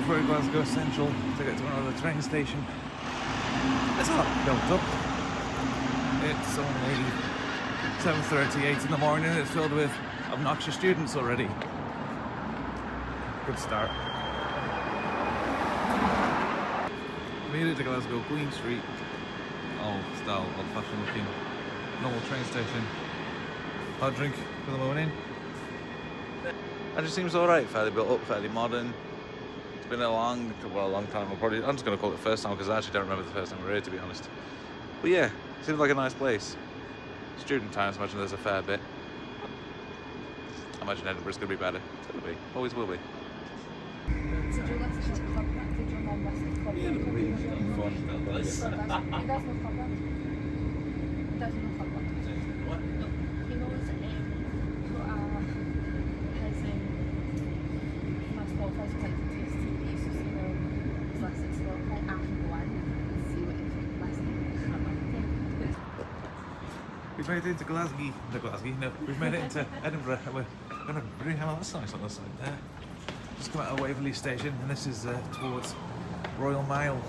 through Glasgow Central to get to another train station. It's not built up. It's only 7:38 in the morning. It's filled with obnoxious students already. Good start. Made it to Glasgow Queen Street. Old style, old-fashioned looking, normal train station. Hot drink for the morning. It just seems alright, fairly built up, fairly modern. It's been a long time. I'm just going to call it the first time because I actually don't remember the first time we were here, to be honest. But yeah, seems like a nice place. Student times, I imagine there's a fair bit. I imagine Edinburgh's going to be better. It's going to be, always will be. Yeah, it'll be fun. We've made it into we've made it into Edinburgh, and we're going to bring out that's nice on the side there. Just come out of Waverley Station, and this is towards Royal Mile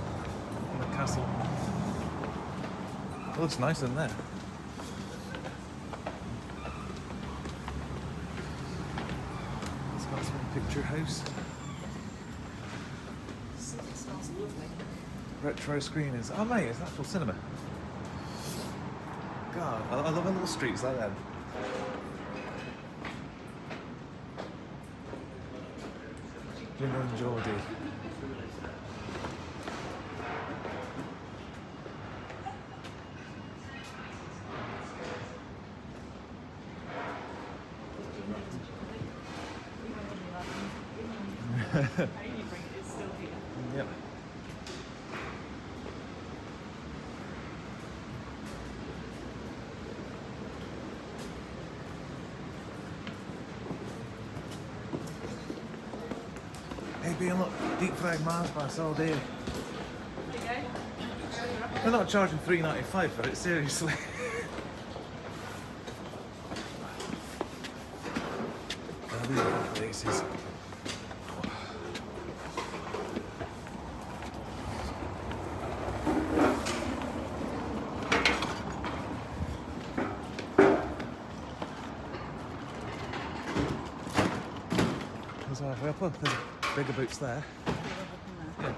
in the castle. It looks nice in there. It's got some picture house. Retro screeners. Oh mate, it's an actual cinema. God, I love little streets like that. Gina and Geordie. Yep. Hey, being look, deep fried Mars bars all day. They're not charging $3.95 for it, seriously. These are good places. There's halfway up, look, there's bigger boots there. Yeah.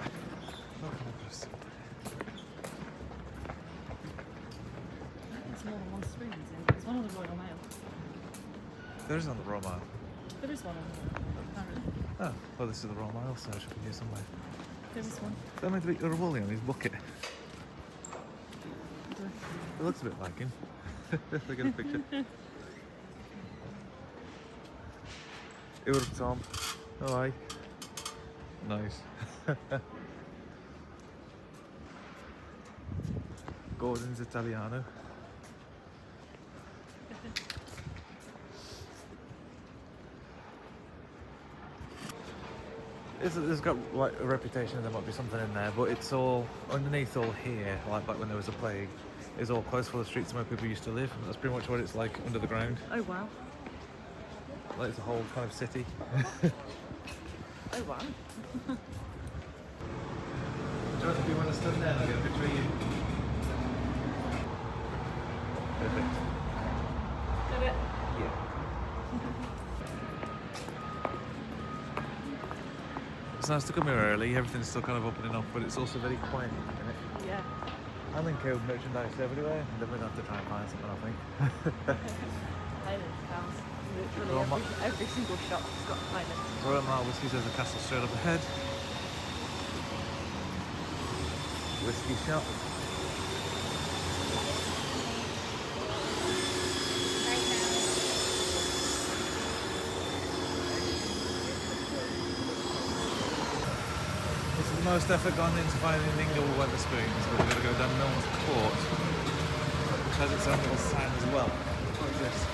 There's more than one spoon, isn't there? There's one on the Royal Mail. There is on the Royal Mile. There is one on the Royal Mail, apparently. Oh, well this is the Royal Mile, so it should be here somewhere. There is one. Is that meant to be a Woolly on his bucket? It looks a bit like him. Look at a picture. Here, Tom. Oh, hi. Nice. Gordon's Italiano. It's got like a reputation there might be something in there, but it's all underneath all here, like back when there was a plague, is all closed for the streets where people used to live. That's pretty much what it's like under the ground. Oh wow. Like it's a whole kind of city. Oh wow. Do you want to be one to stand there and I'll get a picture of you? Perfect. Got it? Yeah. It's nice to come here early, everything's still kind of opening up, but it's also very quiet, isn't it? Yeah. I think merchandise everywhere, and then we'd have to try and find something, I think. Highland cows. Literally every single shop has got Highland. Royal Mile Whiskies, there's a castle straight up ahead. Whiskey shop. This is the most effort gone into finding Dingle Wetherspoons, but we're going to go down Milnes Court, which has its own little sign as well. What is this?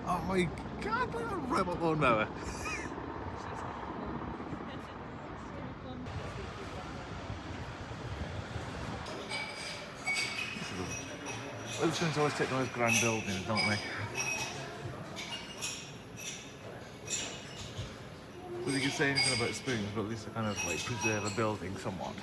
Oh my god, look at a robot lawnmower. Weatherspoons always take those grand buildings, don't they? But you can say anything about spoons, but at least they kind of like preserve a building somewhat.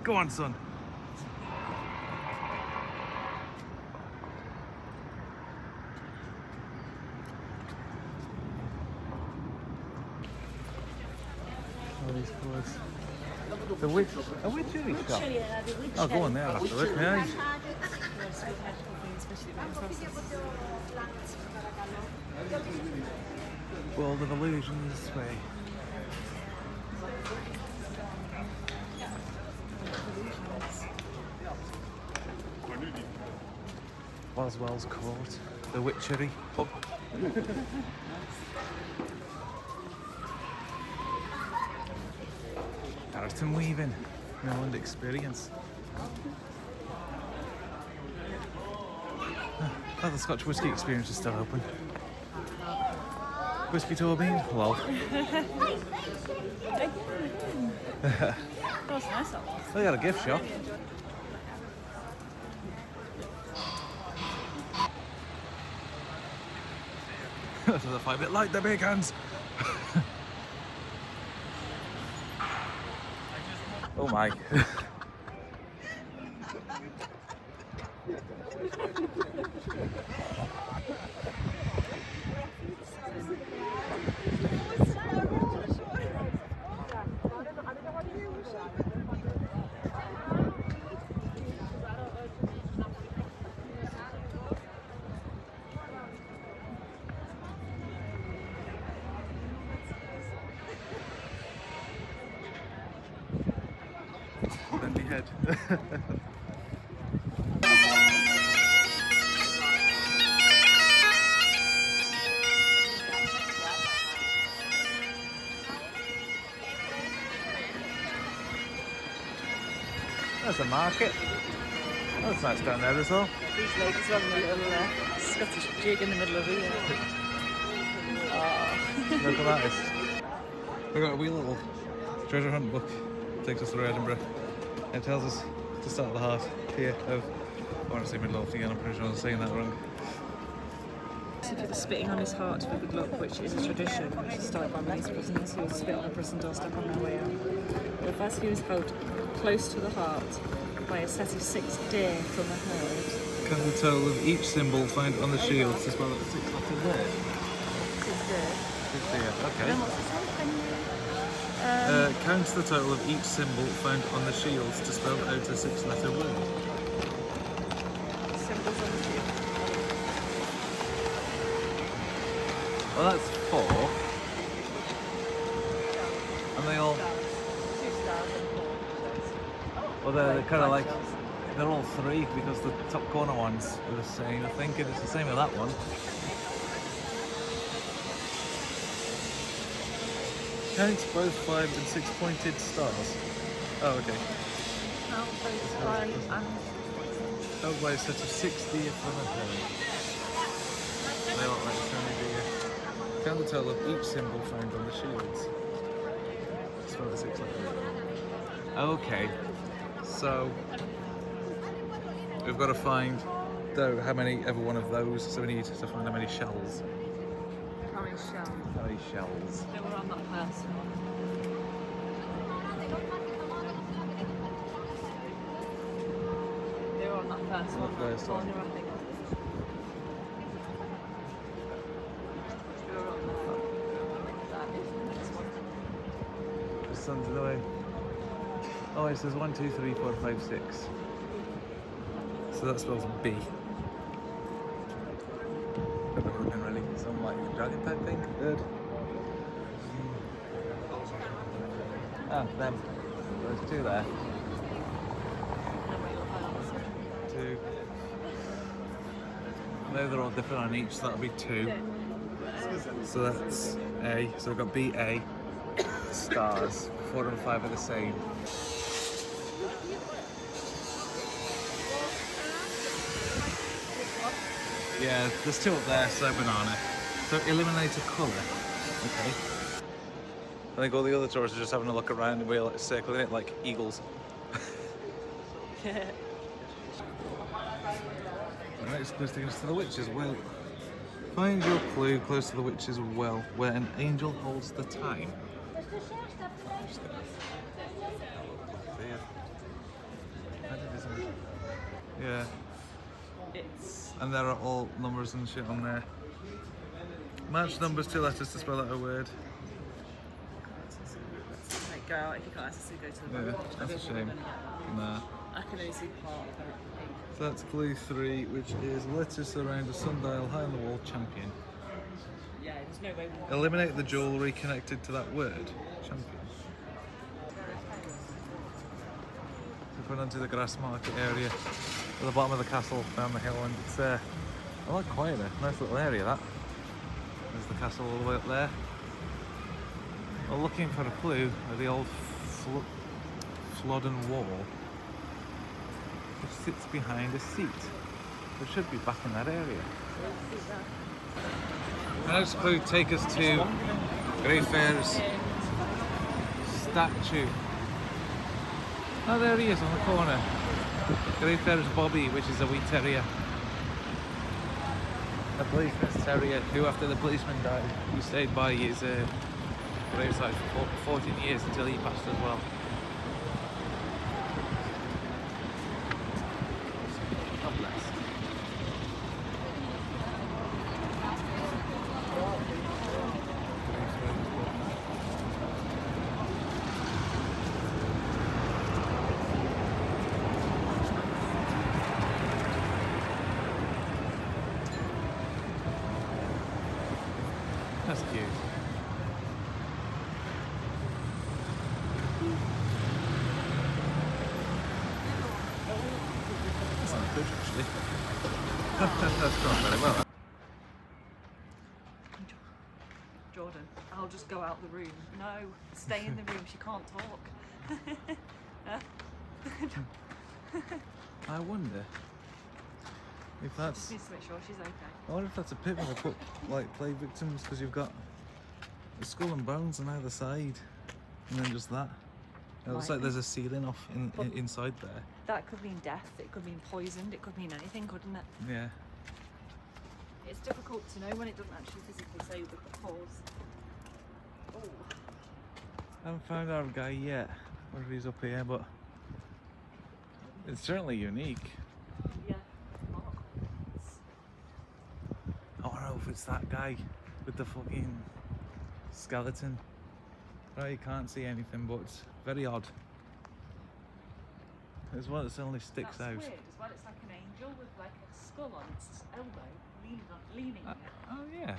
Go on, son. All these colours. The witchery shop. Oh, go on there after look, yeah. World of Illusions this way. Boswell's Court, the Witchery pub. Marathon weaving, Milland experience. Oh, the Scotch whisky experience is still open. Whiskey Torbeen? Lol. That was nice. They got a gift shop. This is a 5-bit light the bacons. Oh my. Bendy head. There's a market. Oh, that's nice down there as well. These ladies are on the little Scottish jig in the middle of the Look at that. We've got a wee little treasure hunt book. Takes us through Edinburgh. It tells us to start at the heart here of, I want to say middle again, I'm pretty sure I'm saying that wrong. The spitting on his heart for good luck, which is a tradition which is started by many prisoners who spit on a prison doorstep on their way out. The first view is held close to the heart by a set of 6 deer from a herd. Count the total of each symbol found on the shields as well as the 6-letter word. 6 deer. 6 deer, okay. Then what's the second? Count the total of each symbol found on the shields to spell out a 6-letter word. Symbols on the shield. Well, that's 4. And they all... 2 stars and 4. Well, they're kind of like... They're all 3 because the top corner ones are the same, I think, and it's the same with that one. Count both 5 and 6 pointed stars. Oh, okay. Count both 5 and... Held by a set of 6 deer from a herd. They look like so many deer. Count the total of each symbol found on the shields. Spell the 6-letter word. Okay, so we've got to find though how many every one of those. So we need to find how many shells. How many shells? How many shells? They were on that first one. They were on that first one. The first one. Corner, I think. They were on that next one. The sun's in the way. Oh, it says 1, 2, 3, 4, 5, 6. So that spells B. Never looking really. Some like dragon type thing. Bird. Ah, them. There's 2 there. 2. No, they're all different on each, so that'll be 2. So that's A. So we've got B, A, stars. 4 and 5 are the same. Yeah, there's 2 up there, so banana. So eliminate a colour. Okay. I think all the other tourists are just having a look around and we're like circling it like eagles. The next clue is taking us to the witch's well. Find your clue close to the witch's well, where an angel holds the time. Yeah. And there are all numbers and shit on there. Match numbers, 2 letters to spell out a word. Like, go out if you can't access it, go to the Yeah, back. that's a shame. Nah. I can only see part of it. So that's clue 3, which is letters surround a sundial high on the wall, champion. Yeah, there's no way we can. Eliminate the jewellery connected to that word, champion. So we're going onto the grass market area at the bottom of the castle down the hill, and it's a lot quieter. Nice little area that. There's the castle all the way up there. We're looking for a clue at the old Flodden wall, which sits behind a seat. It should be back in that area. The next clue take us to Greyfair's statue. Oh, there he is on the corner. Greyfair's Bobby, which is a wee terrier. A policeman's terrier who, after the policeman died, he stayed by his graveside for 14 years until he passed as well. God bless. That's cute. That's not good, actually. That's gone very well. Jordan, I'll just go out the room. No, stay in the room. She can't talk. I wonder if that's. Just needs to make sure she's okay. I wonder if that's a pit where they put like play victims, because you've got the skull and bones on either side, and then just that. It looks like there's a ceiling off inside there. That could mean death. It could mean poisoned. It could mean anything, couldn't it? Yeah. It's difficult to know when it doesn't actually physically say the cause. Oh. I haven't found our guy yet, whether he's up here, but it's certainly unique. Yeah. I don't know if it's that guy with the fucking skeleton. Right, you can't see anything, but it's very odd. It's one that only sticks out. That's weird as well. It's like an angel with like a skull on its elbow, leaning on it. Oh yeah.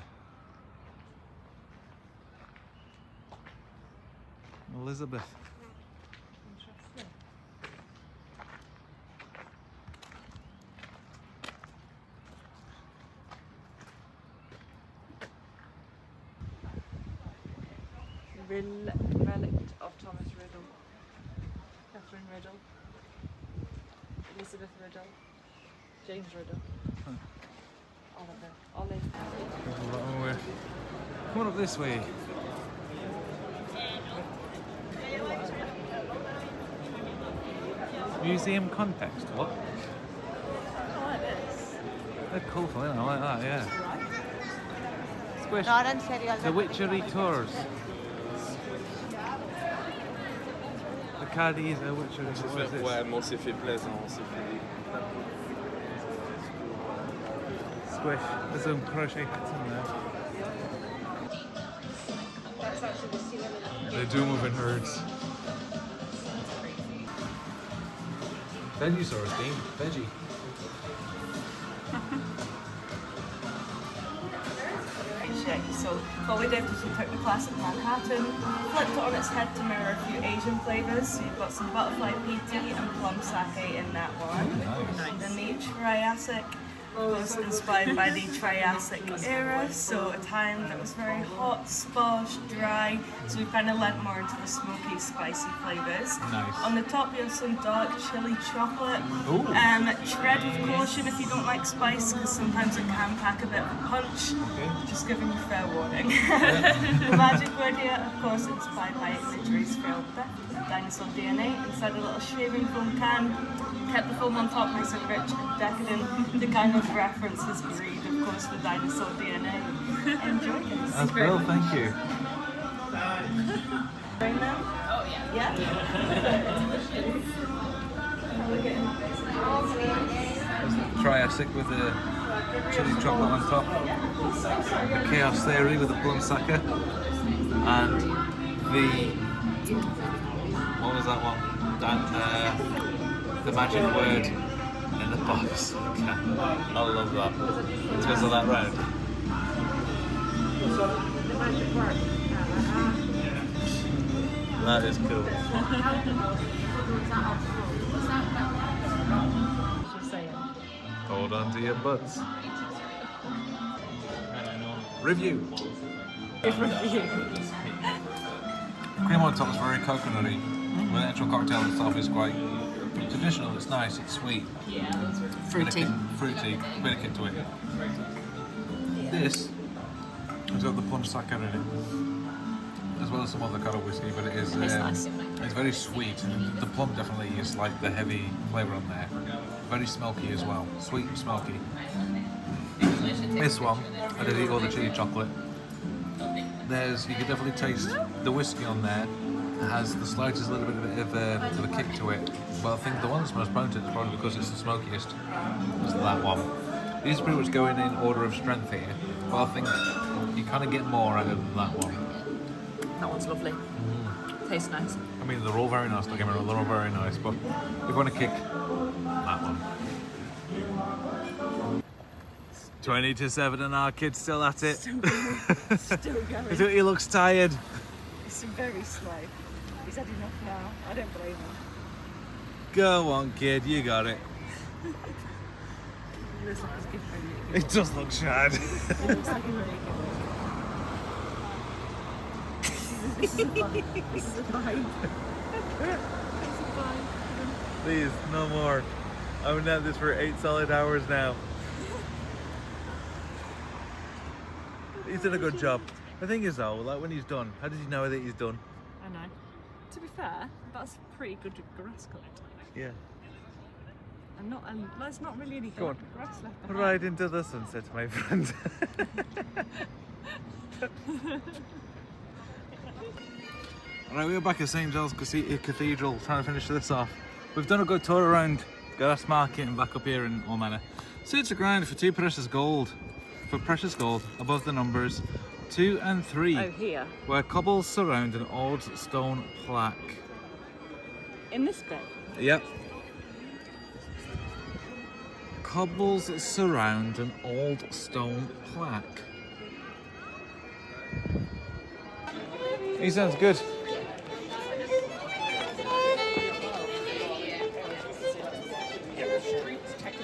Elizabeth. Interesting. Relict of Thomas Riddle, Catherine Riddle, Elizabeth Riddle, James Riddle. Olive. Come on up this way. Museum context, what? I like this. They're colourful, isn't it? I like that, yeah. Squish. No, en serio. The Witchery Tours. The Cadiz, the Witchery Tours. Ouais, mais on s'est fait plaisir, on s'est fait... Squish. There's some crochet hats in there. They do move in herds. Venusaurus, Dean. Veggie. So what we did was we took the classic Manhattan, flipped it on its head to mirror a few Asian flavours. So you've got some butterfly PT and plum sake in that one. Nice. Then the Triassic was inspired by the Triassic era, so a time that was very hot, sparse, dry, so we've kind of lent more into the smoky, spicy flavours. Nice. On the top you have some dark chili chocolate. Tread with caution if you don't like spice, because sometimes it can pack a bit of a punch. Okay. Just giving you fair warning. The magic word here, of course, inspired by imagery's failed theft of dinosaur DNA inside a little shaving foam can. Kept the foam on top nice and rich and decadent to kind of reference his greed, of course, for dinosaur DNA. Enjoy this. That's Bill, thank you. Right now? Oh yeah. Yeah? Triassic with the chili chocolate on top. The chaos theory with the plum sucker. And the, what was that one? The magic word in the box. I love that. Because of that round. That is cool. Hold on to your butts. Review. Cream on top is very coconutty. The actual cocktail itself is quite traditional. It's nice. It's sweet. Fruity. Fruity. Bit of kick to it. This has got the plum sucker in it, as well as some other kind of whiskey, but it is nice. it's very sweet. And the plum definitely is like the heavy flavour on there. Very smoky as well. Sweet and smoky. This one, I did eat all the chili chocolate. You can definitely taste the whiskey on there. It has the slightest little bit of a kick to it. But I think the one that's most prone to it is probably because it's the smokiest. Is that one. These pretty much going in order of strength here. But I think you kind of get more out of that one. That one's lovely. Tastes nice. I mean, they're all very nice. Don't get me wrong, they're all very nice. But if you want to kick, that one. 20 to 7 and our kid's still at it. Still going. He looks tired. It's very slow. He's had enough now. I don't blame him. Go on, kid, you got it. He looks like he's good for you. It does look shad. He looks like a really good. This is a vibe. This is a vibe. It's a vibe. Please, no more. I've been at this for 8 solid hours now. He's done a good job. The thing is though, like when he's done, how does he know that he's done? I know. To be fair, that's pretty good grass cut. Yeah. And there's not really any Go on. grass left behind. Right into the sunset, my friend. Alright, we're back at St. Giles Cathedral trying to finish this off. We've done a good tour around Grass Market and back up here in All Manor. Suits are grand for precious gold above the numbers 2 and 3. Oh, here. Where cobbles surround an old stone plaque. In this bit? Yep. Cobbles surround an old stone plaque. He sounds good.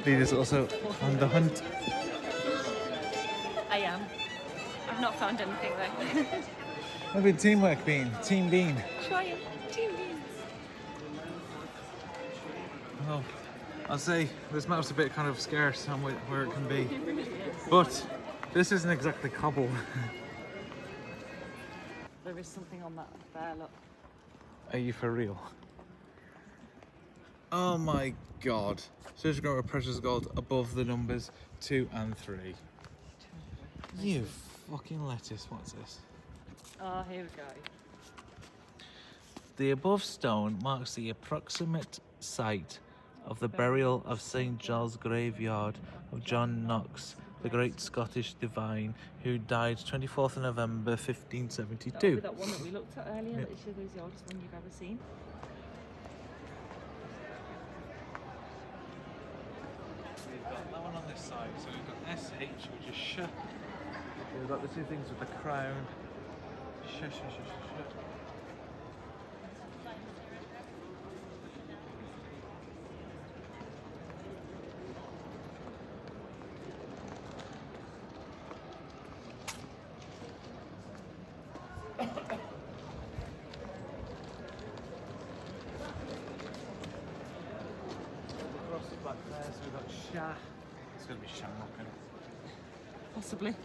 Leader's also on the hunt. I am. I've not found anything though. Maybe teamwork bean, team bean. Trying. Team beans. Well, I'll say this map's a bit kind of scarce on where it can be. But this isn't exactly cobble. There is something on that there, look. Are you for real? Oh my god. Search for a precious gold above the numbers 2 and 3. You fucking lettuce, what's this? Oh, here we go. The above stone marks the approximate site of the burial of St. Giles graveyard of John Knox, the great Scottish divine who died 24th of November 1572. That'll be that one that we looked at earlier, that is the oldest one you've ever seen. We've got that one on this side, so we've got SH, which is sh. We've got the two things with the crown. Sh. Yeah. It's going to be shamrock, isn't it? Possibly.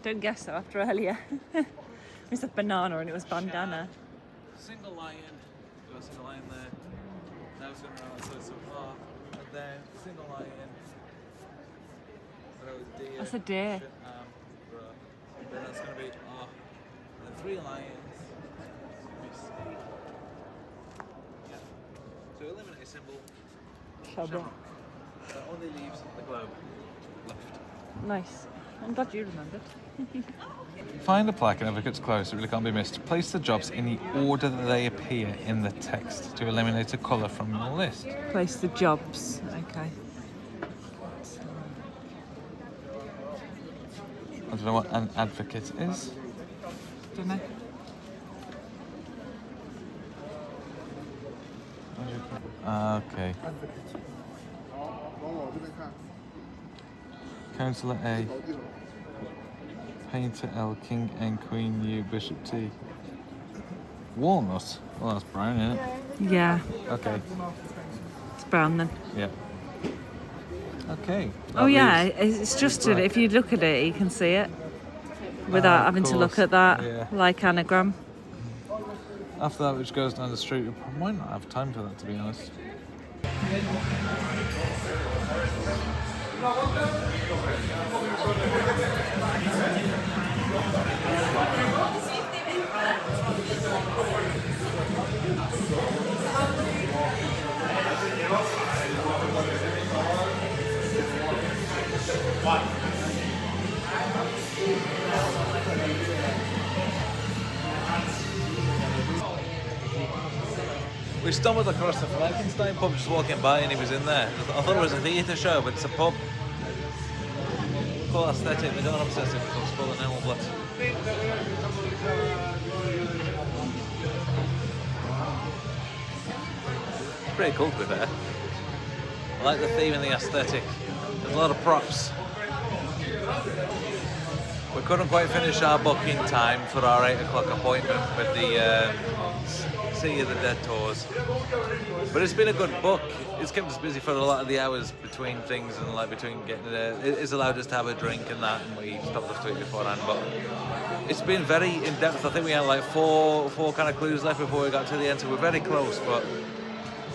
Don't guess though, after earlier. We said banana and it was bandana. Single lion. We've got a single lion there. Now it's going around so far. And then single lion. Deer. That's a deer. Then that's going to be and then 3 lions. Let me see. Yeah. So eliminate a symbol. Shamrock. Only leaves the globe left. Nice. I'm glad you remembered. Find a plaque and if it gets close, it really can't be missed. Place the jobs in the order that they appear in the text to eliminate a colour from your list. Place the jobs. Okay. I don't know what an advocate is. Don't know. Okay. Councillor A. Painter L. King N. Queen U. Bishop T. Walnut? Well, that's brown, isn't it? Yeah, Okay. it's brown then. Yeah. Okay. Oh yeah, it's just Right. if you look at it, you can see it without Of having to look course, at that yeah. like anagram. After that, which goes down the street, we might not have time for that, to be honest. We stumbled across the Frankenstein pub just walking by and he was in there. I thought it was a theatre show, but it's a pub. Cool aesthetic, they don't obsess it, so spoil the animal blood. Pretty cool to be fair. I like the theme and the aesthetic. There's a lot of props. We couldn't quite finish our book in time for our 8 o'clock appointment with the Sea of the Dead tours. But it's been a good book. It's kept us busy for a lot of the hours between things and like between getting there. It's allowed us to have a drink and that, and we stopped us to it beforehand. But it's been very in depth. I think we had like four kind of clues left before we got to the end, so we're very close. But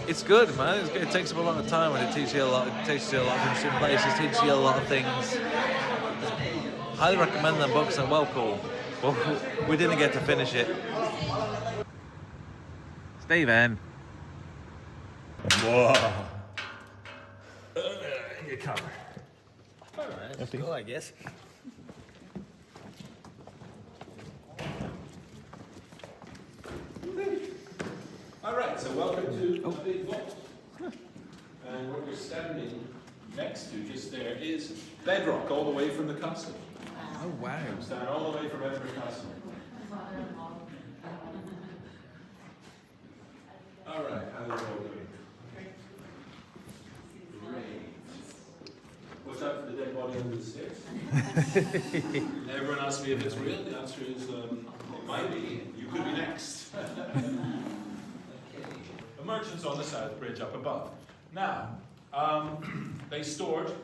it's good, man. It takes up a lot of time and it teaches you a lot. It teaches you a lot of interesting places. Teaches you a lot of things. Highly recommend them books. They're well cool. But we didn't get to finish it. Stephen. Whoa. Your cover. Alright, let's go, I guess. Alright, so welcome to the big vault. And what we're standing next to, just there, is bedrock all the way from the castle. Oh wow. Stand all the way from Edinburgh Castle. Alright, how's it all going? Great. Watch out for the dead body under the stairs. Everyone asks me if it's real. The answer is it might be. You could be next. Okay. Emergence on the South Bridge up above. Now, they stored, thank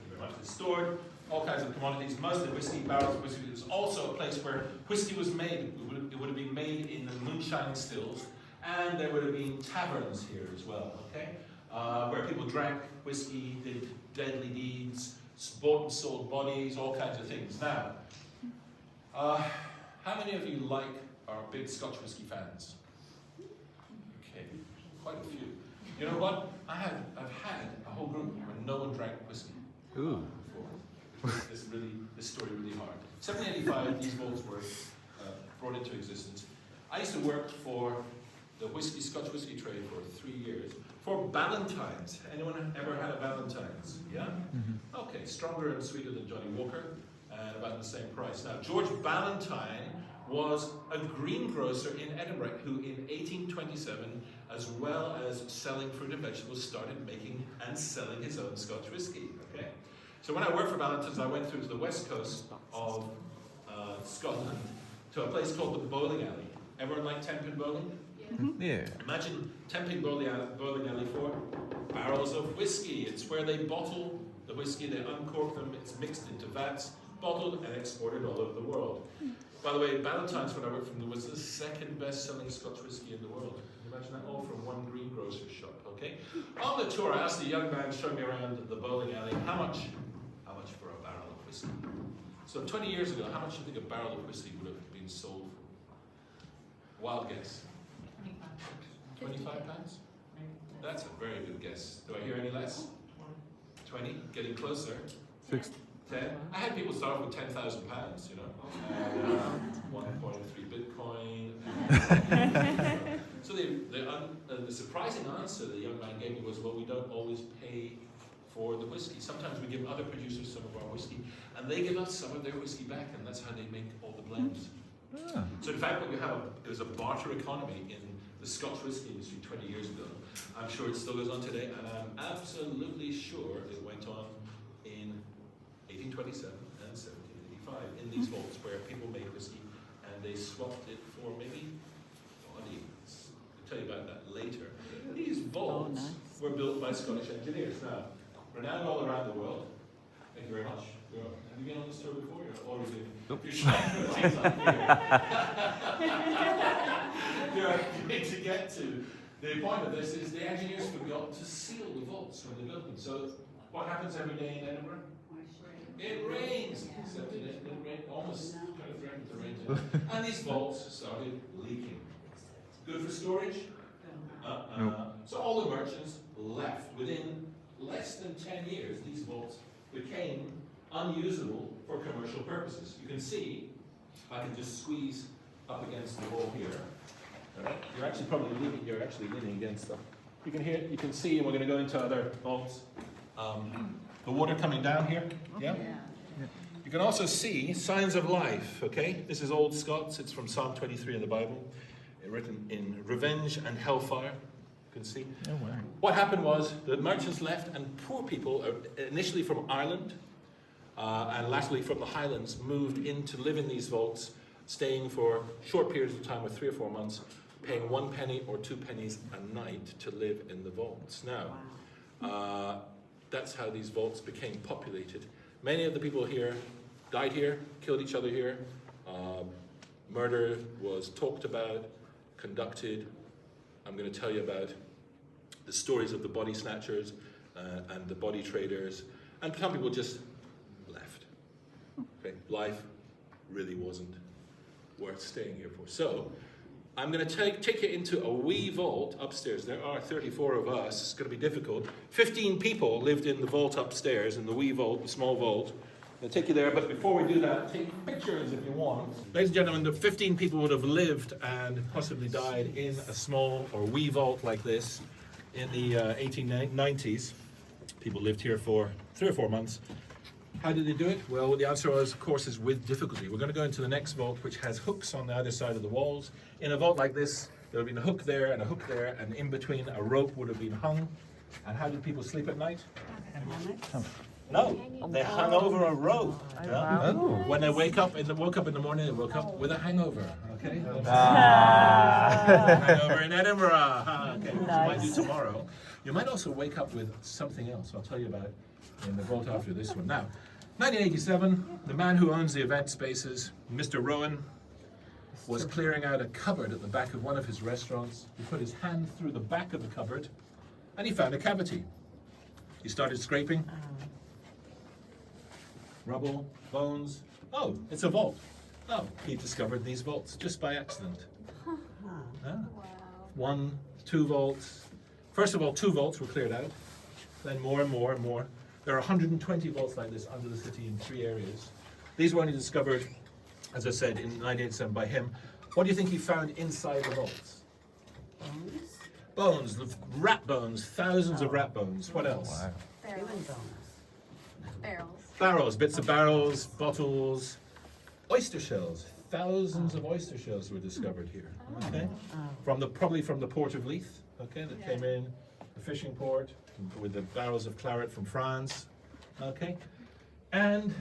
you very much, they stored all kinds of commodities, mostly whiskey, barrels of whiskey. It was also a place where whiskey was made. It would have been made in the moonshine stills. And there would have been taverns here as well, okay? Where people drank whiskey, did deadly deeds, bought and sold bodies, all kinds of things. Now, how many of you are big Scotch whiskey fans? Okay, quite a few. You know what? I've had a whole group where no one drank whiskey. Ooh. Before. This story really hard. 1785, these vaults were brought into existence. I used to work for the Scotch whiskey trade for 3 years. For Ballantines. Anyone ever had a Ballantines? Yeah? Mm-hmm. Okay, stronger and sweeter than Johnny Walker, and about the same price. Now, George Ballantine was a greengrocer in Edinburgh who in 1827, as well as selling fruit and vegetables, started making and selling his own Scotch whiskey. Okay? So when I worked for Ballantines, I went through to the west coast of Scotland to a place called the Bowling Alley. Everyone like 10-pin bowling? Yeah. Yeah. Imagine tempting bowling alley for barrels of whiskey. It's where they bottle the whiskey, they uncork them, it's mixed into vats, bottled and exported all over the world. By the way, Ballantyne's, when I worked from them, was the second best-selling Scotch whiskey in the world. Can you imagine that? All from one greengrocer's shop, okay? On the tour, I asked the young man showing me around the bowling alley, how much for a barrel of whiskey? So 20 years ago, how much do you think a barrel of whiskey would have been sold for? Wild guess. 25 pounds? That's a very good guess. Do I hear any less? 20? Getting closer? 6. 10? I had people start off with £10,000, you know. 1.3 Bitcoin. So the surprising answer the young man gave me was, well, we don't always pay for the whiskey. Sometimes we give other producers some of our whiskey, and they give us some of their whiskey back, and that's how they make all the blends. Ah. So in fact, what you have is a barter economy in the Scotch whisky industry 20 years ago. I'm sure it still goes on today, and I'm absolutely sure it went on in 1827 and 1785 in these vaults where people made whiskey and they swapped it for maybe bodies. I'll tell you about that later. These vaults were built by Scottish engineers. Now, renowned all around the world. Thank you very much. Have you been on this tour before? You're already Nope. You're shy. You're going to get to. The point of this is the engineers forgot to seal the vaults when they built them. So what happens every day in Edinburgh? It rains. Except it rained, almost kind of threatened to rain today. And these vaults started leaking. Good for storage? So all the merchants left. Within less than 10 years, these vaults became unusable for commercial purposes. You can see, if I can just squeeze up against the wall here. Right? You're actually probably leaning. You're actually leaning against them. You can hear. You can see, and we're going to go into other vaults. The water coming down here. Yeah. You can also see signs of life. Okay, this is Old Scots. It's from Psalm 23 in the Bible, written in revenge and hellfire. You can see. Oh, wow. What happened was the merchants left, and poor people, initially from Ireland, and latterly from the Highlands, moved in to live in these vaults, staying for short periods of time of 3 or 4 months, paying 1 penny or 2 pennies a night to live in the vaults. Now, that's how these vaults became populated. Many of the people here died here, killed each other here. Murder was talked about, conducted. I'm going to tell you about the stories of the body snatchers and the body traders. And some people just left. Okay? Life really wasn't worth staying here for. So, I'm going to take you into a wee vault upstairs. There are 34 of us. It's going to be difficult. 15 people lived in the vault upstairs, in the wee vault, the small vault. I'll take you there, but before we do that, take pictures if you want. Ladies and gentlemen, the 15 people would have lived and possibly died in a small or wee vault like this in the 1890s. People lived here for 3 or 4 months. How did they do it? Well, the answer was, of course, is with difficulty. We're going to go into the next vault, which has hooks on the other side of the walls. In a vault like this, there would have been a hook there and a hook there, and in between a rope would have been hung. And how did people sleep at night? No, they hung over a rope. Yeah? When they woke up in the morning, they woke up with a hangover. Okay. Hangover in Edinburgh. Okay, which you might do tomorrow. You might also wake up with something else. I'll tell you about in the vault after this one. Now, 1987, the man who owns the event spaces, Mr. Rowan, was clearing out a cupboard at the back of one of his restaurants. He put his hand through the back of the cupboard, and he found a cavity. He started scraping. Rubble, bones. Oh, it's a vault. Oh, he discovered these vaults just by accident. Ah. 1, 2 vaults. First of all, 2 vaults were cleared out. Then more and more and more. There are 120 vaults like this under the city in 3 areas. These were only discovered, as I said, in 1987 by him. What do you think he found inside the vaults? Bones, rat bones, thousands of rat bones. What else? Wow. Barrels. Bits of barrels, bottles, oyster shells. Thousands of oyster shells were discovered here. Okay, probably from the port of Leith. Okay, that came in, the fishing port with the barrels of claret from France. Okay, and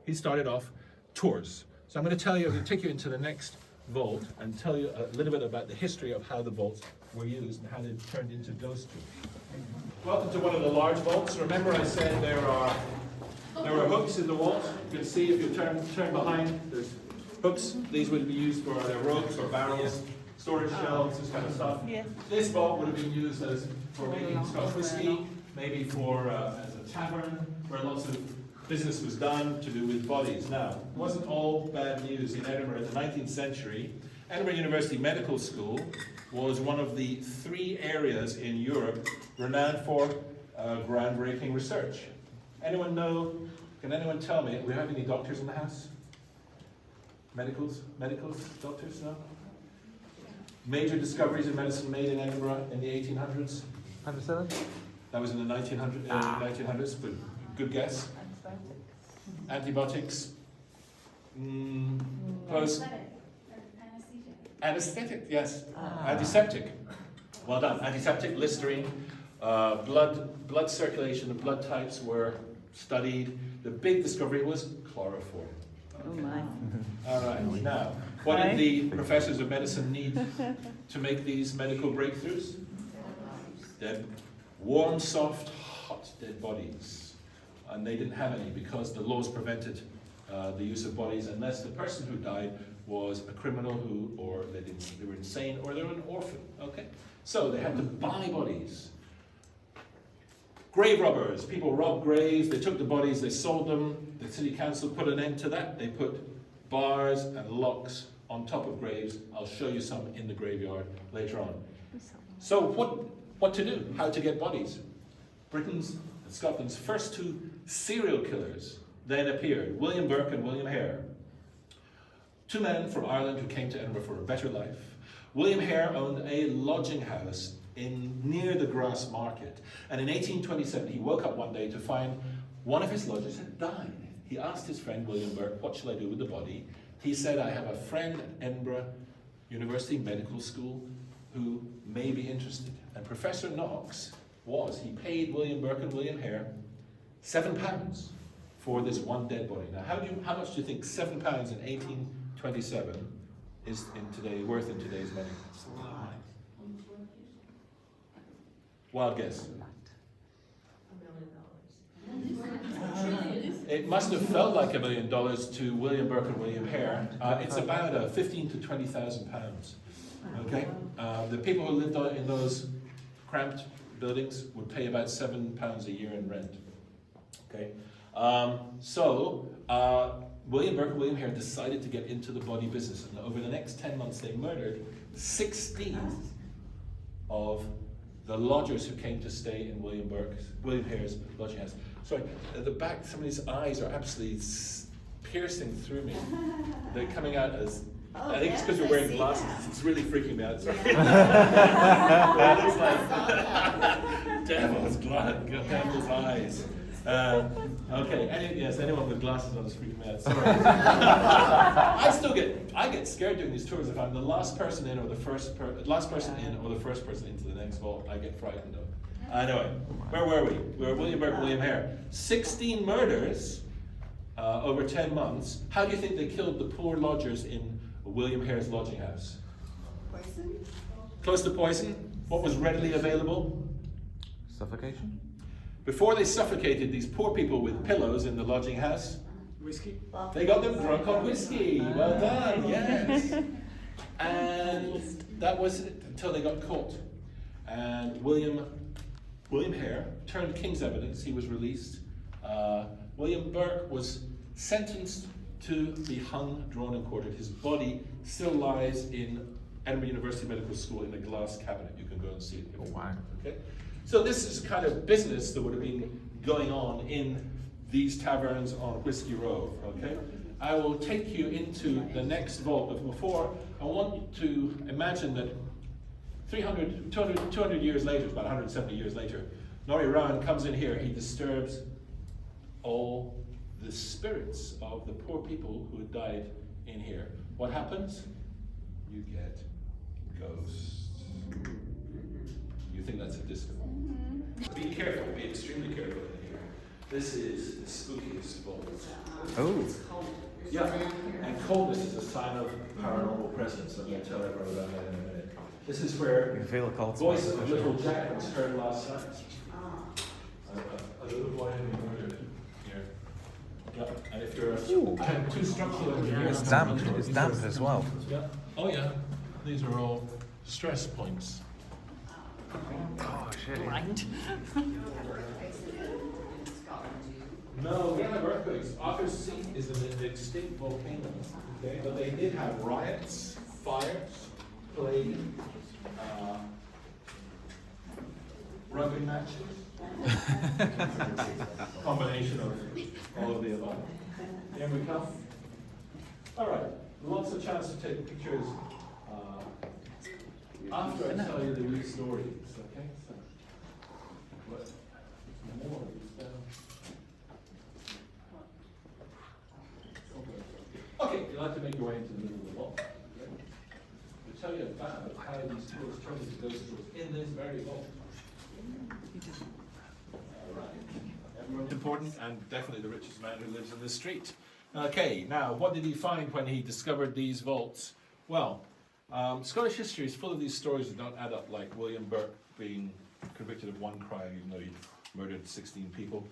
he started off tours. So I'm going to take you into the next vault and tell you a little bit about the history of how the vaults were used and how they turned into ghost tubes. Welcome to one of the large vaults. Remember I said there are hooks in the vault. You can see if you turn behind, there's hooks. These would be used for their ropes or barrels, storage shelves, this kind of stuff. Yeah. This vault would have been used for making Scotch whiskey, maybe for as a tavern where lots of business was done to do with bodies. Now, it wasn't all bad news in Edinburgh in the 19th century. Edinburgh University Medical School was one of the 3 areas in Europe renowned for groundbreaking research. Anyone know, can anyone tell me, do we have any doctors in the house? Medicals, doctors, no? Major discoveries in medicine made in Edinburgh in the 1800s? Penicillin? That was in the 1900s, but good guess. Antibiotics. Close. Anesthetic, yes. Antiseptic. Well done. Antiseptic, Listerine. Blood circulation, the blood types were studied. The big discovery was chloroform. Oh my. All right, now, what did the professors of medicine need to make these medical breakthroughs? Warm, soft, hot dead bodies. And they didn't have any because the laws prevented the use of bodies unless the person who died was a criminal or they were insane or they were an orphan, okay? So they had to buy bodies. Grave robbers, people robbed graves, they took the bodies, they sold them. The city council put an end to that. They put bars and locks on top of graves. I'll show you some in the graveyard later on. So what to do? How to get bodies? Britain's and Scotland's first 2 serial killers then appeared, William Burke and William Hare. 2 men from Ireland who came to Edinburgh for a better life. William Hare owned a lodging house near the Grass Market. And in 1827, he woke up one day to find one of his lodgers had died. He asked his friend William Burke, what shall I do with the body? He said, I have a friend at Edinburgh University Medical School who may be interested. And Professor Knox he paid William Burke and William Hare £7 for this one dead body. Now, how much do you think £7 in 1827 is worth in today's money? Wild guess. It must have felt like $1 million to William Burke and William Hare. It's about £15,000 to £20,000. Okay, the people who lived in those cramped buildings would pay about £7 a year in rent. Okay, William Burke and William Hare decided to get into the body business, and over the next 10 months they murdered 16 of the lodgers who came to stay in William Hare's lodging house. Sorry, at the back, somebody's eyes are absolutely piercing through me. They're coming out as, I think it's because you're wearing glasses. It's really freaking me out, sorry. That looks like devil's eyes. Okay, anyone with glasses on is freaking me out, sorry. I get scared doing these tours. If I'm the last person in or the first person into the next vault, I get frightened of. Anyway, where were we? We were William Burke, William Hare. 16 murders over 10 months. How do you think they killed the poor lodgers in William Hare's lodging house? Poison? Close to poison. What was readily available? Suffocation? Before they suffocated these poor people with pillows in the lodging house, whiskey. They got them drunk on whiskey. Well done, yes. And that was it until they got caught. And William Hare turned King's evidence. He was released. William Burke was sentenced to be hung, drawn, and quartered. His body still lies in Edinburgh University Medical School in a glass cabinet. You can go and see it. Oh, wow. Okay? So this is the kind of business that would have been going on in these taverns on Whiskey Row. Okay? I will take you into the next vault, but before, I want you to imagine that 200 years later, about 170 years later, Norrie Rowan comes in here, he disturbs all the spirits of the poor people who had died in here. What happens? You get ghosts. You think that's a disco? Be careful, be extremely careful in here. This is the spookiest vault. Oh. Yeah, and coldness is a sign of paranormal presence. I'm going to tell everyone about that in a minute. This is where You can feel the cold the voice spot, of for little sure. Jack was heard last night. A little boy had been murdered here. Yeah, and if you're too structural engineers, It's damp as well. Yeah. Oh yeah. These are all stress points. Oh shit. Right. No, we don't have earthquakes. Arthur's Seat is an extinct volcano. Okay, but they did have riots, fires, plague, rugby matches. Combination of all of the above. Here we come. All right, lots of chance to take pictures after I tell you the real stories. Okay, so what more is down. Okay, you'll have to make your way into the middle of the vault. Okay? To tell you about how these tools turn into ghost tools in this very vault. Everyone's important, and definitely the richest man who lives in this street. Okay, now what did he find when he discovered these vaults? Well, Scottish history is full of these stories that don't add up, like William Burke being convicted of one crime even though he murdered 16 people.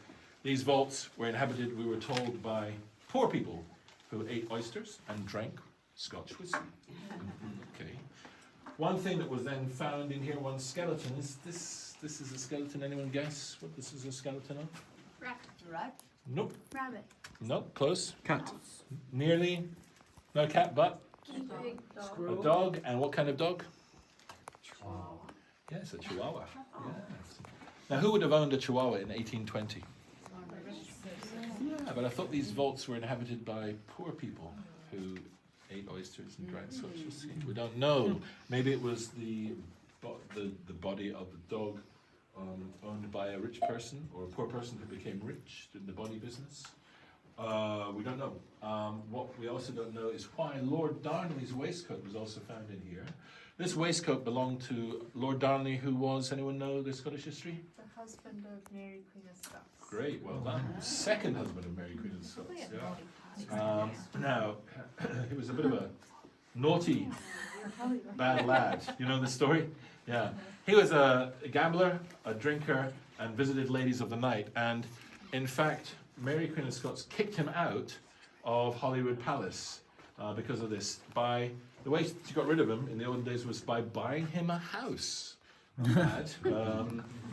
These vaults were inhabited, we were told, by poor people who ate oysters and drank Scotch whiskey. Okay. One thing that was then found in here, one skeleton, is this is a skeleton. Anyone guess what this is a skeleton of? Rat. Nope. Rabbit. Nope, close. Cat. Nearly. No cat, but Dog. a dog. And what kind of dog? Chihuahua. Yes, a Chihuahua. Yes. Now, who would have owned a Chihuahua in 1820? Yeah, but I thought these vaults were inhabited by poor people who ate oysters and drank Scotch whiskey. We don't know. Maybe it was the body of the dog owned by a rich person or a poor person who became rich in the body business. We don't know. What we also don't know is why Lord Darnley's waistcoat was also found in here. This waistcoat belonged to Lord Darnley, who was, anyone know the Scottish history? The husband of Mary Queen of Scots. Great, well done. Second husband of Mary Queen of Scots. Yeah. Now, he was a bit of a naughty, bad lad. You know the story? Yeah. He was a gambler, a drinker, and visited ladies of the night. And in fact, Mary Queen of Scots kicked him out of Holyrood Palace because of this. The way she got rid of him in the olden days was by buying him a house. Bad.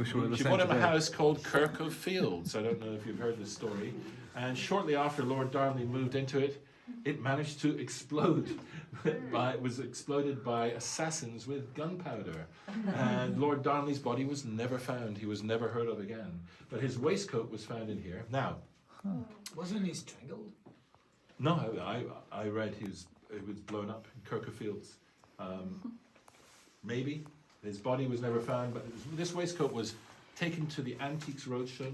She bought him a house called Kirk of Fields. I don't know if you've heard this story. And shortly after Lord Darnley moved into it, it managed to explode. It was exploded by assassins with gunpowder. And Lord Darnley's body was never found. He was never heard of again. But his waistcoat was found in here. Now, Wasn't he strangled? no, I read it was blown up in Kirk of Fields. Maybe. His body was never found, but this waistcoat was taken to the Antiques Roadshow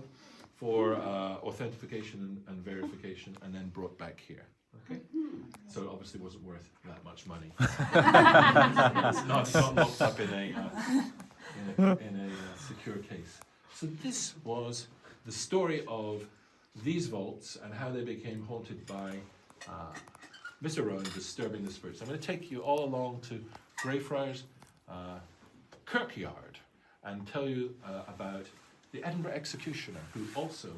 for authentication and verification, and then brought back here. Okay, so it obviously wasn't worth that much money. It's not locked up in a secure case. So this was the story of these vaults and how they became haunted by Mr. Rowan disturbing the spirits. I'm going to take you all along to Greyfriars Kirkyard and tell you about the Edinburgh executioner, who also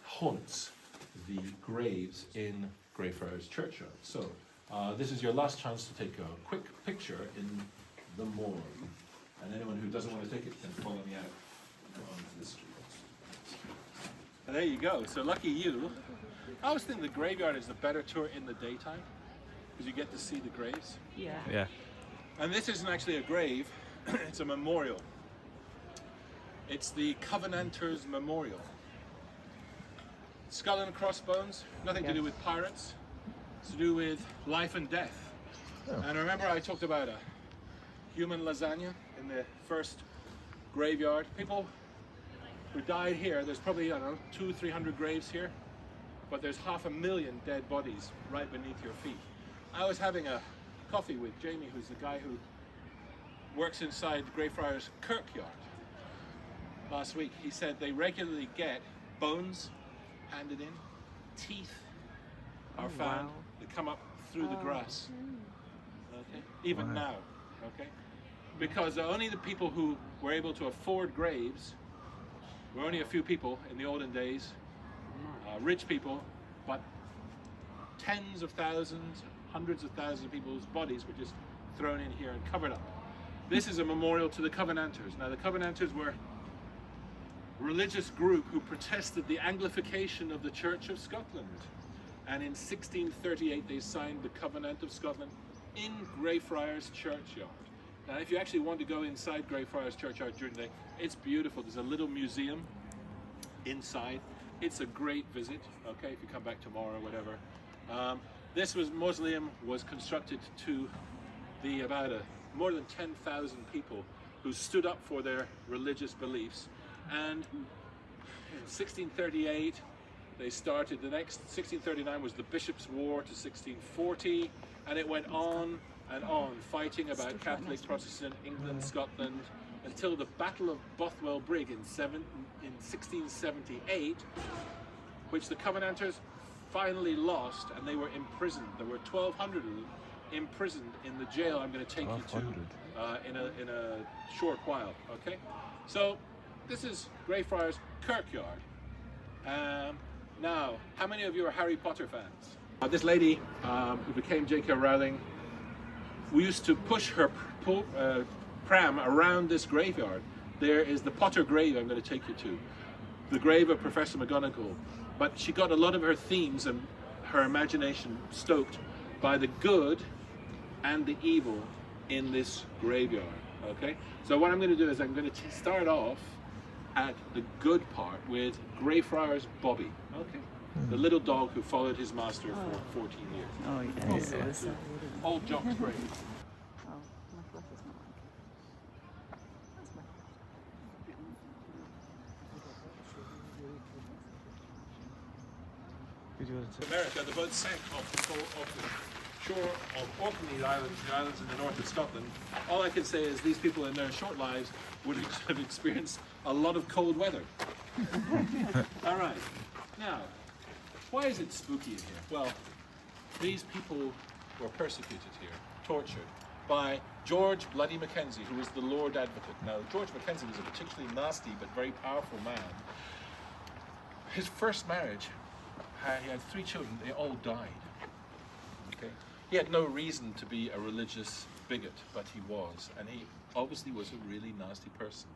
haunts the graves in Greyfriars Churchyard. So this is your last chance to take a quick picture in the morgue. And anyone who doesn't want to take it can follow me out onto the street. There you go. So lucky you. I always think the graveyard is the better tour in the daytime because you get to see the graves. Yeah. Yeah. And this isn't actually a grave, it's a memorial. It's the Covenanters Memorial. Skull and crossbones, nothing to do with pirates. It's to do with life and death. Oh. And remember I talked about a human lasagna in the first graveyard. People who died here, there's probably, I don't know, 200-300 graves here, but there's 500,000 dead bodies right beneath your feet. I was having a coffee with Jamie, who's the guy who works inside Greyfriars Kirkyard. Last week, he said they regularly get bones handed in, teeth, are found. They come up through the grass. Okay, even now. Okay, because only the people who were able to afford graves were only a few people in the olden days, rich people, but tens of thousands, hundreds of thousands of people's bodies were just thrown in here and covered up. This is a memorial to the Covenanters. Now, the Covenanters were a religious group who protested the Anglification of the Church of Scotland. And in 1638, they signed the Covenant of Scotland in Greyfriars Churchyard. Now, if you actually want to go inside Greyfriars Churchyard during the day, it's beautiful. There's a little museum inside. It's a great visit, okay, if you come back tomorrow or whatever. This mausoleum was constructed to be about more than 10,000 people who stood up for their religious beliefs. And in 1638, they started, the next, 1639 was the Bishops' War to 1640, and it went on and on, fighting about Catholic, Protestant, England, Scotland, until the Battle of Bothwell Brig in 1678, which the Covenanters finally lost, and they were imprisoned. There were 1,200 of them imprisoned in the jail I'm going to take you to in a short while. Okay, so this is Greyfriars Kirkyard. Now, how many of you are Harry Potter fans? This lady who became J.K. Rowling, we used to push her pram around this graveyard. There is the Potter grave I'm going to take you to, the grave of Professor McGonagall. But she got a lot of her themes and her imagination stoked by the good and the evil in this graveyard. Okay, so what I'm going to do is I'm going to start off at the good part with Greyfriars Bobby. Okay, the little dog who followed his master for 14 years. Oh, yes. Old Jock's grave. Oh, my fluff is not like That's my America, the boat sank off the shore of Orkney Islands, the islands in the north of Scotland. All I can say is these people in their short lives would have experienced a lot of cold weather. All right, now, why is it spooky in here? Well, these people were persecuted here, tortured, by George Bloody Mackenzie, who was the Lord Advocate. Now, George Mackenzie was a particularly nasty but very powerful man. His first marriage, he had 3 children, they all died. Okay? He had no reason to be a religious bigot, but he was, and he obviously was a really nasty person.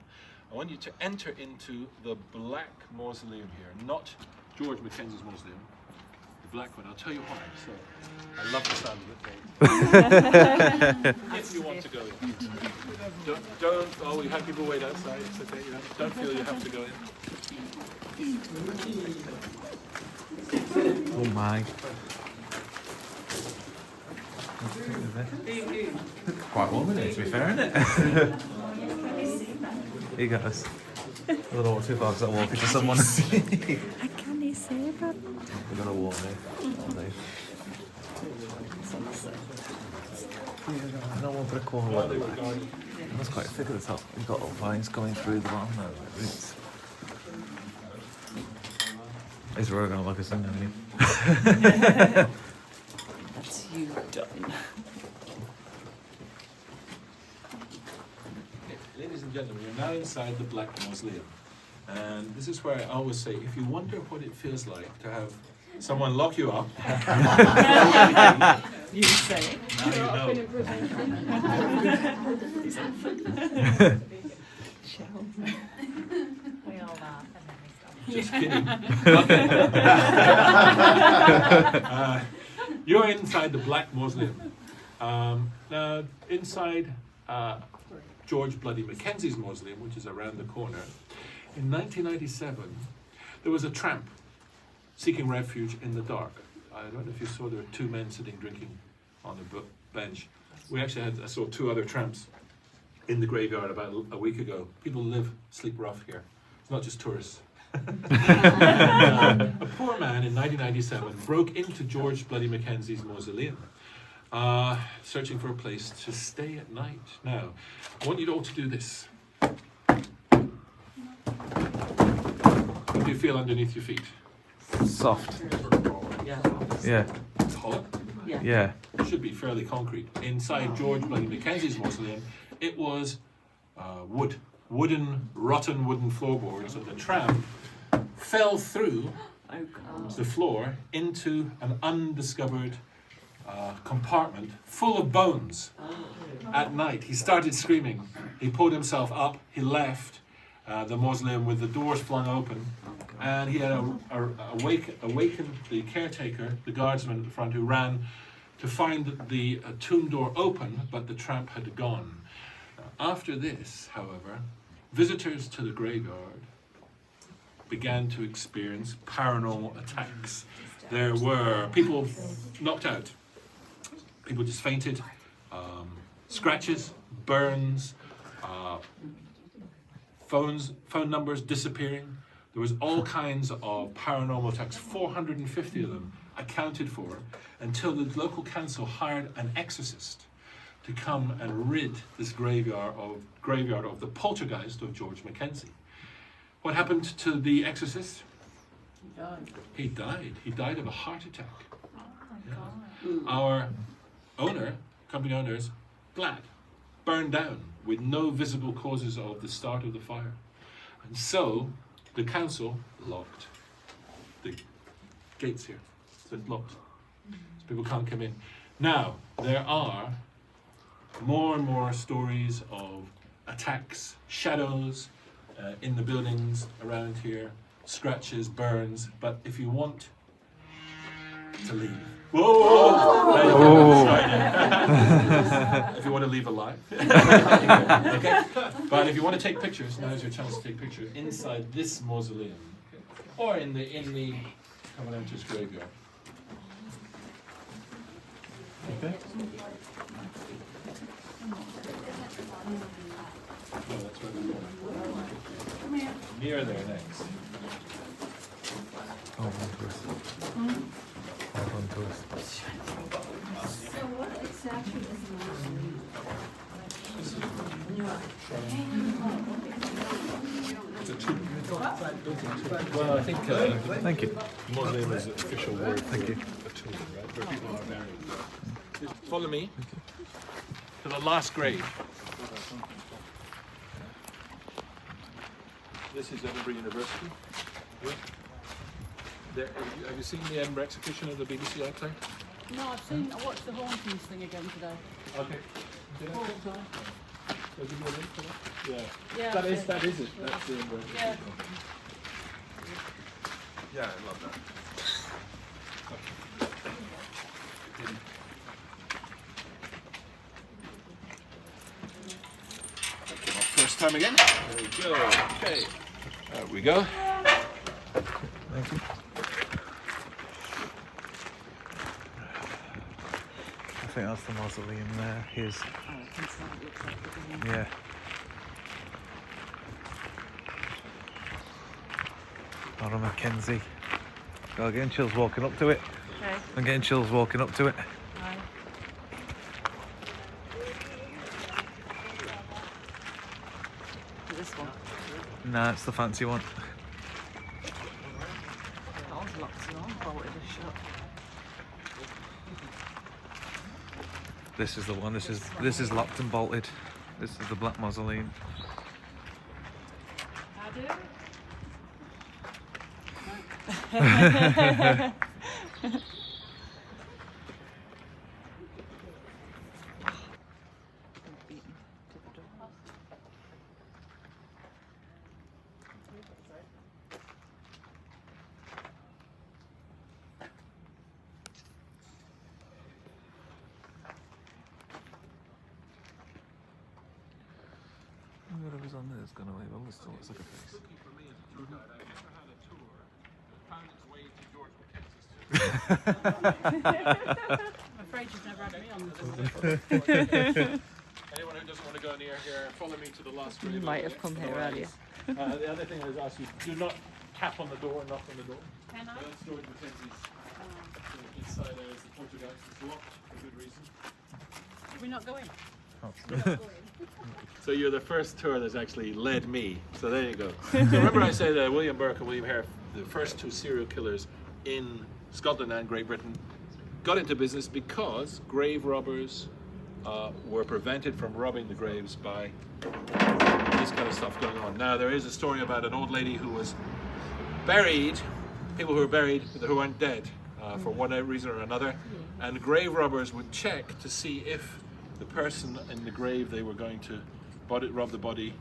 I want you to enter into the black mausoleum here, not George Mackenzie's mausoleum, the black one. I'll tell you why. So, I love the sound of it. If you want to go in. Don't, oh, we have people wait outside, it's okay, you know, don't feel you have to go in. Oh my. Quite warm in it, to be fair, isn't it? Here goes. I don't know what too far because I'm walking to someone. I can't say that. We're going to warm it. No one put a corner at the back. That's quite thick at the top. We've got all vines going through the bottom there. Roots. He's really going to look us in, isn't he? That's you done. Ladies and gentlemen, we're now inside the Black Mausoleum. And this is where I always say, if you wonder what it feels like to have someone lock you up, You say. now you know. We all laugh and then we stop. Just kidding. Okay. You're inside the Black Mausoleum. Now, inside George Bloody Mackenzie's mausoleum, which is around the corner, in 1997, there was a tramp seeking refuge in the dark. I don't know if you saw, there were 2 men sitting drinking on a bench. We actually I saw 2 other tramps in the graveyard about a week ago. People sleep rough here. It's not just tourists. A poor man in 1997 broke into George Bloody Mackenzie's mausoleum, searching for a place to stay at night. Now, I want you all to do this. What do you feel underneath your feet? Soft. Yeah. hollow. Yeah. It should be fairly concrete. Inside George Bloody Mackenzie's mausoleum, it was rotten wooden floorboards, and the tram fell through the floor into an undiscovered compartment full of bones. At night, he started screaming. He pulled himself up. He left the mausoleum with the doors flung open, and he had awakened the caretaker, the guardsman at the front, who ran to find the tomb door open, but the tramp had gone. After this, however, visitors to the graveyard began to experience paranormal attacks. There were people knocked out, people just fainted, scratches, burns, phone numbers disappearing. There was all kinds of paranormal attacks, 450 of them accounted for, until the local council hired an exorcist to come and rid this graveyard of the poltergeist of George Mackenzie. What happened to the exorcist? He died. He died of a heart attack. Our company owners, flat, burned down with no visible causes of the start of the fire. And so the council locked the gates here. So it's locked. So people can't come in. Now, there are more and more stories of attacks, shadows in the buildings around here, scratches, burns, but if you want to leave, if you want to leave alive, okay. But if you want to take pictures, now's your chance to take pictures inside this mausoleum, or in the Covenanters graveyard. Okay. No, that's where we're going. Near there next. Hold on to us. Hold on to us. So what exactly is the mausoleum? It's a tomb. Well, I think. Thank you. Mausoleum is the official word. Thank you. A tomb, right? Where people are buried. Just follow me to the last grave. This is Edinburgh University. Yeah. There, have you seen the Edinburgh execution of the BBC out there? No, I watched the hauntings thing again today. Okay. Did I put time? I'll give you a link for that? Yeah. Yeah, That is it. That's the Edinburgh. Yeah. Yeah, I love that. First time again. There we go. Okay. There we go. Thank you. I think that's the mausoleum there. Here's. Yeah. Laura Mackenzie. I'm getting chills walking up to it. Okay. I'm getting chills walking up to it. Right. This one. Nah, it's the fancy one. That one's locked and all bolted and shut. This is the one. This is locked and bolted. This is the black mausoleum. Whatever's on there is going to leave a still looks like a face. For me as a tour guide, I've never had a tour that found its way to George Mackenzie's tomb. I'm afraid you've never had me on the Anyone who doesn't want to go near here, follow me to the last grave. You might have come here earlier. The other thing I was asking you, do not tap on the door, knock on the door. Can I? That's George Mackenzie's. Inside there is the poltergeist. It's locked for good reason. We're not going. So you're the first tour that's actually led me. So there you go. So remember I said William Burke and William Hare, the first two serial killers in Scotland and Great Britain, got into business because grave robbers were prevented from robbing the graves by this kind of stuff going on. Now, there is a story about an old lady who was buried, people who were buried who weren't dead for one reason or another, and grave robbers would check to see if the person in the grave they were going to rob the body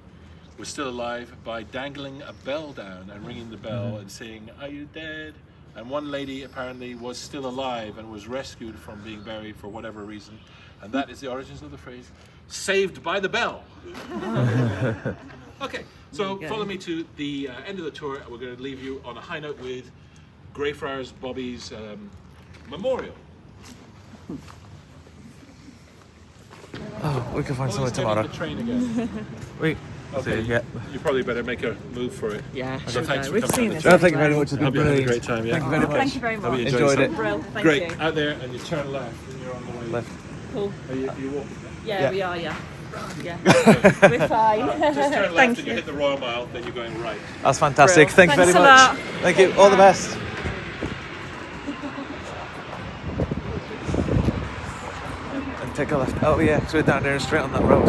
was still alive by dangling a bell down and ringing the bell and saying, "Are you dead?" And one lady apparently was still alive and was rescued from being buried for whatever reason, and that is the origins of the phrase "saved by the bell." Okay, so follow me to the end of the tour. We're going to leave you on a high note with Greyfriars Bobby's memorial. Oh, we can find somewhere Let's get tomorrow. on the train again. Wait. Okay, Yeah. you probably better make a move for it. Yeah, So thanks for we've coming seen on the this. tour. Well, thank you very much. It's been Hope you had a brilliant. great time. Yeah. Thank you very much. Thank you very Hope you much. Enjoyed it. Brill, thank Great. you. Out there, and you turn left, and you're on the way. Left. Cool. Are you walking? Yeah, Yeah. we are, yeah. Yeah. We're fine. Just turn left Thank and you you. hit the Royal Mile, then you're going right. That's fantastic. Brill. Thank you Thanks very a much. lot. Thank you. All the best. And take a left. Oh yeah, so we're down there and straight on that road.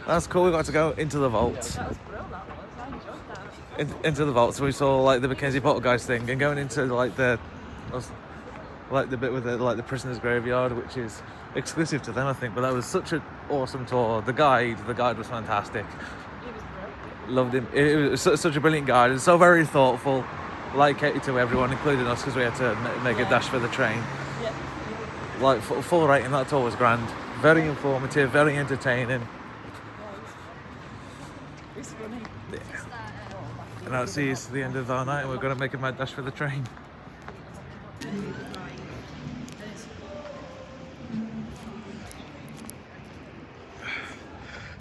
That's cool. We got to go into the vaults. Into the vaults. So we saw like the Mackenzie Poltergeist thing, and going into like the bit with the prisoners' graveyard, which is exclusive to them, I think. But that was such an awesome tour. The guide was fantastic. Loved him. It was such a brilliant guide and so very thoughtful. Like catered to everyone, including us, because we had to make a dash for the train. Yeah. Like full rating. That tour was grand. Very informative. Very entertaining. It's funny. And now see it's the end of our night, and we're going to make a mad dash for the train.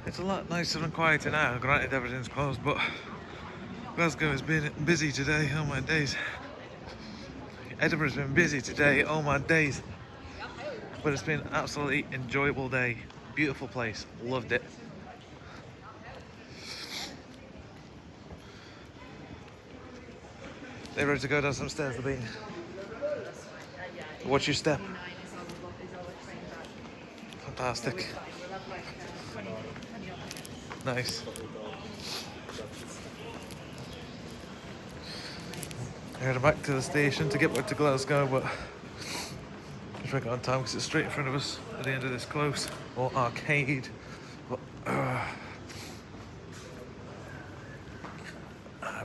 It's a lot nicer and quieter now. Granted, everything's closed, but Glasgow has been busy today. Oh my days. Edinburgh's been busy today. Oh my days. But it's been an absolutely enjoyable day. Beautiful place. Loved it. They're ready to go down some stairs, the bean. Watch your step. Fantastic. Nice. I headed back to the station to get back to Glasgow, but just went on time because it's straight in front of us at the end of this close, or arcade. But,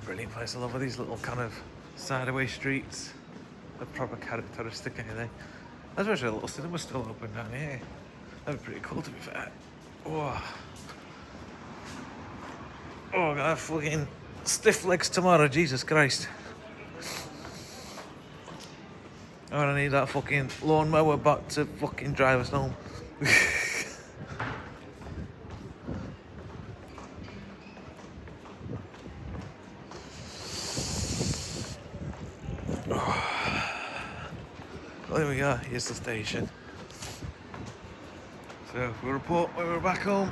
brilliant place. I love all these little kind of side-away streets. They're proper characteristic anyway. I wish a little cinema was still open down here. That'd be pretty cool, to be fair. Oh, I'm gonna have fucking stiff legs tomorrow, Jesus Christ. I'm gonna need that fucking lawnmower back to fucking drive us home. Well, there we are, here's the station. So we'll report when we're back home.